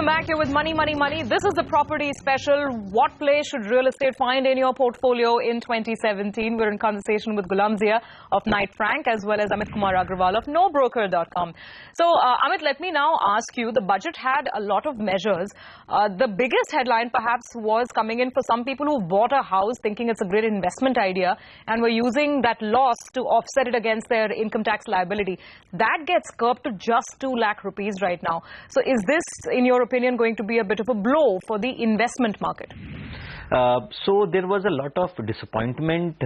Welcome back. You're with Money, Money, Money. This is the property special. What place should real estate find in your portfolio in 2017? We're in conversation with Gulam Zia of Knight Frank as well as Amit Kumar Agrawal of NoBroker.com. So, Amit, let me now ask you, the budget had a lot of measures. The biggest headline perhaps was coming in for some people who bought a house thinking it's a great investment idea and were using that loss to offset it against their income tax liability. That gets curbed to just 2 lakh rupees right now. So is this, in your opinion, going to be a bit of a blow for the investment market? So there was a lot of disappointment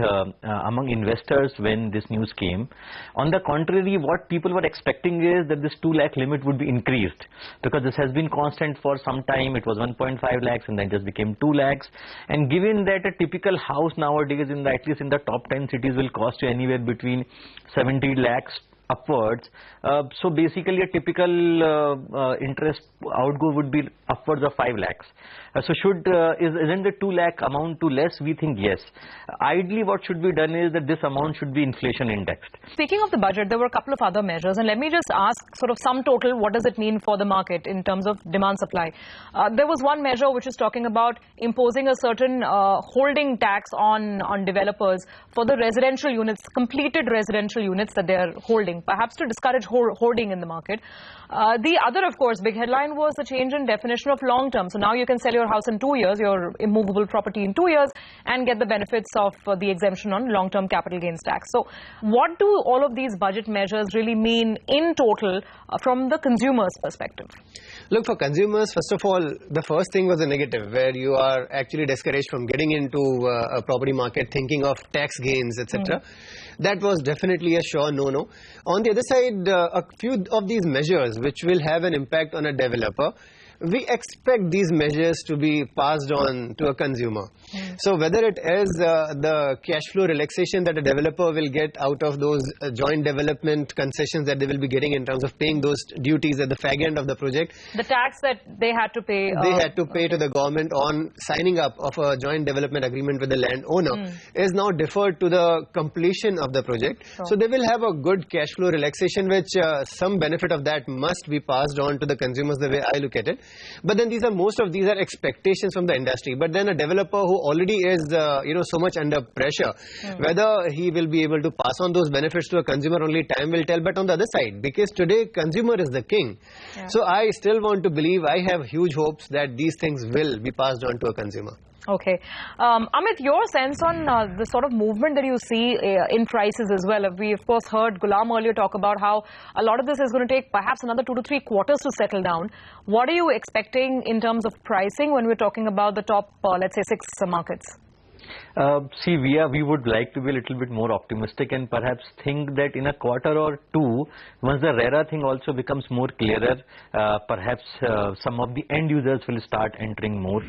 among investors when this news came. On the contrary, what people were expecting is that this 2 lakh limit would be increased, because this has been constant for some time. It was 1.5 lakhs and then just became 2 lakhs. And given that a typical house nowadays, at least in the top 10 cities, will cost you anywhere between 70 lakhs upwards, so basically a typical interest outgo would be upwards of 5 lakhs. So isn't the 2 lakh amount too less? We think yes. Ideally what should be done is that this amount should be inflation indexed. Speaking of the budget, there were a couple of other measures, and let me just ask, sort of sum total, what does it mean for the market in terms of demand supply? There was one measure which is talking about imposing a certain holding tax on developers for the residential units, completed residential units that they are holding, perhaps to discourage hoarding in the market. The other, of course, big headline was the change in definition of long term. So now you can sell your house in 2 years, your immovable property in 2 years, and get the benefits of the exemption on long term capital gains tax. So what do all of these budget measures really mean in total from the consumer's perspective? Look, for consumers, first of all, the first thing was a negative, where you are actually discouraged from getting into a property market thinking of tax gains, etc. That was definitely a sure no-no. On the other side, a few of these measures which will have an impact on a developer, we expect these measures to be passed on to a consumer. So whether it is the cash flow relaxation that a developer will get out of those joint development concessions that they will be getting in terms of paying those duties at the fag end of the project. The tax that they had to pay. They had to pay to the government on signing up of a joint development agreement with the landowner is now deferred to the completion of the project. So they will have a good cash flow relaxation, which some benefit of that must be passed on to the consumers, the way I look at it. But then most of these are expectations from the industry. But then a developer who already is so much under pressure, whether he will be able to pass on those benefits to a consumer, only time will tell. But on the other side, because today consumer is the king, so I still want to believe, I have huge hopes that these things will be passed on to a consumer. Okay. Amit, your sense on the sort of movement that you see in prices as well. We, of course, heard Gulam earlier talk about how a lot of this is going to take perhaps another 2 to 3 quarters to settle down. What are you expecting in terms of pricing when we're talking about the top, let's say, 6 markets? See, we would like to be a little bit more optimistic and perhaps think that in a quarter or two, once the RERA thing also becomes more clearer, perhaps some of the end users will start entering more,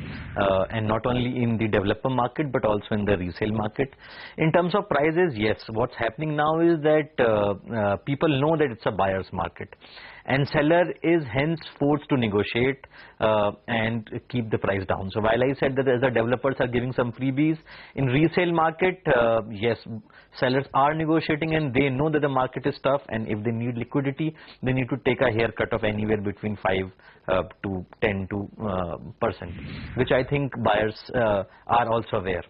and not only in the developer market but also in the resale market. In terms of prices, yes, what's happening now is that people know that it's a buyer's market, and seller is hence forced to negotiate and keep the price down. So while I said that the developers are giving some freebies, in resale market, yes, sellers are negotiating and they know that the market is tough, and if they need liquidity, they need to take a haircut of anywhere between 5 to 10%, which I think buyers are also aware.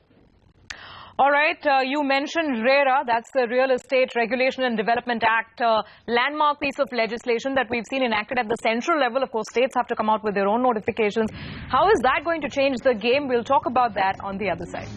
All right, you mentioned RERA, that's the Real Estate Regulation and Development Act, landmark piece of legislation that we've seen enacted at the central level. Of course, states have to come out with their own notifications. How is that going to change the game? We'll talk about that on the other side.